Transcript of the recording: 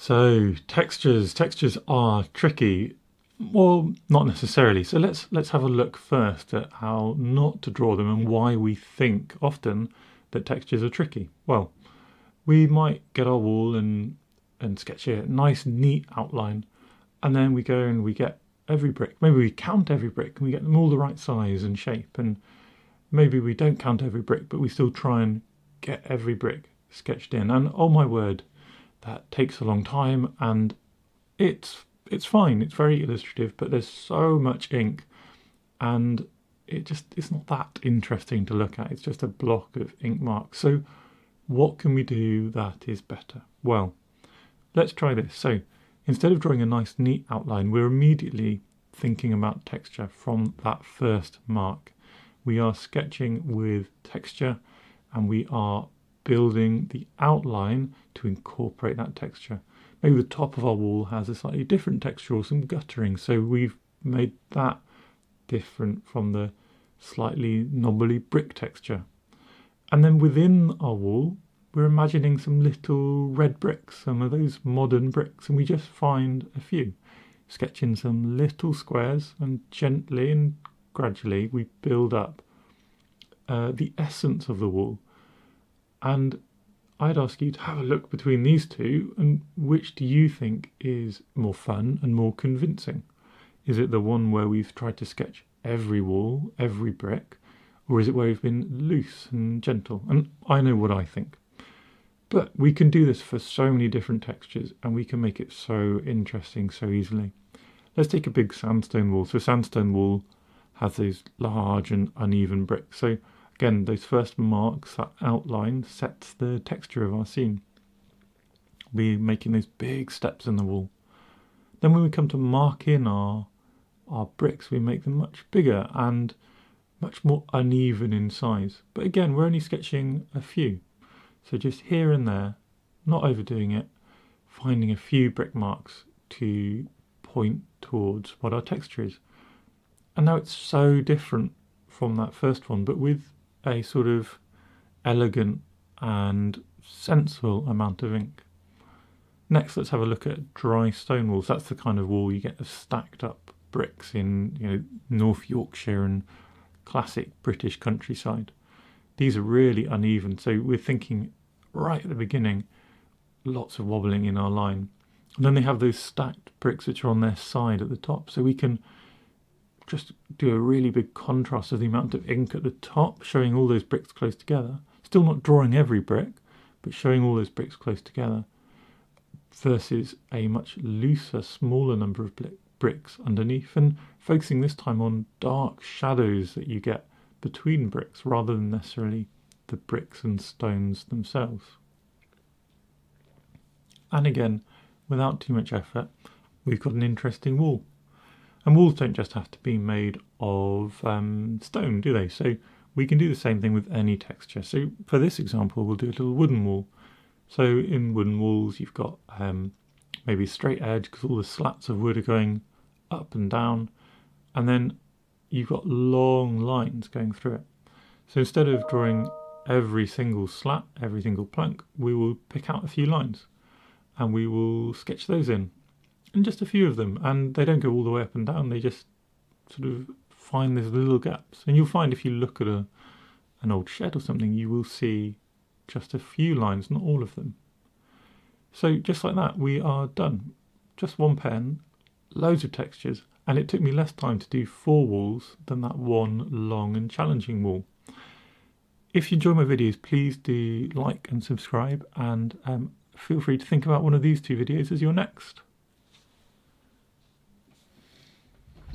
So textures are tricky. Well, not necessarily. So let's have a look first at how not to draw them and why we think often that textures are tricky. Well, we might get our wall and sketch a nice neat outline, and then we go and we get every brick. Maybe we count every brick and we get them all the right size and shape, and maybe we don't count every brick, but we still try and get every brick sketched in. And oh my word, that takes a long time, and it's fine, it's very illustrative, but there's so much ink and it's not that interesting to look at. It's just a block of ink marks. So what can we do that is better? Well, let's try this. So instead of drawing a nice neat outline, we're immediately thinking about texture from that first mark. We are sketching with texture and we are building the outline to incorporate that texture. Maybe the top of our wall has a slightly different texture or some guttering, so we've made that different from the slightly knobbly brick texture. And then within our wall, we're imagining some little red bricks, some of those modern bricks, and we just find a few. Sketch in some little squares, and gently and gradually we build up the essence of the wall. And I'd ask you to have a look between these two, and which do you think is more fun and more convincing? Is it the one where we've tried to sketch every wall, every brick, or is it where we've been loose and gentle? And I know what I think. But we can do this for so many different textures, and we can make it so interesting so easily. Let's take a big sandstone wall. So sandstone wall has those large and uneven bricks. So again, those first marks, that outline, sets the texture of our scene. We're making those big steps in the wall. Then when we come to mark in our bricks, we make them much bigger and much more uneven in size. But again, we're only sketching a few. So just here and there, not overdoing it, finding a few brick marks to point towards what our texture is. And now it's so different from that first one, but with a sort of elegant and sensible amount of ink. Next, let's have a look at dry stone walls. That's the kind of wall you get of stacked up bricks in North Yorkshire and classic British countryside. These are really uneven, so we're thinking right at the beginning, lots of wobbling in our line. And then they have those stacked bricks which are on their side at the top, so we can just do a really big contrast of the amount of ink at the top, showing all those bricks close together. Still not drawing every brick, but showing all those bricks close together, versus a much looser, smaller number of bricks underneath, and focusing this time on dark shadows that you get between bricks rather than necessarily the bricks and stones themselves. And again, without too much effort, we've got an interesting wall. And walls don't just have to be made of stone, do they? So we can do the same thing with any texture. So for this example, we'll do a little wooden wall. So in wooden walls, you've got maybe a straight edge because all the slats of wood are going up and down. And then you've got long lines going through it. So instead of drawing every single slat, every single plank, we will pick out a few lines and we will sketch those in. And just a few of them, and they don't go all the way up and down, they just sort of find these little gaps. And you'll find if you look at an old shed or something, you will see just a few lines, not all of them. So just like that, we are done. Just one pen, loads of textures, and it took me less time to do 4 walls than that one long and challenging wall. If you enjoy my videos, please do like and subscribe, and feel free to think about one of these 2 videos as your next.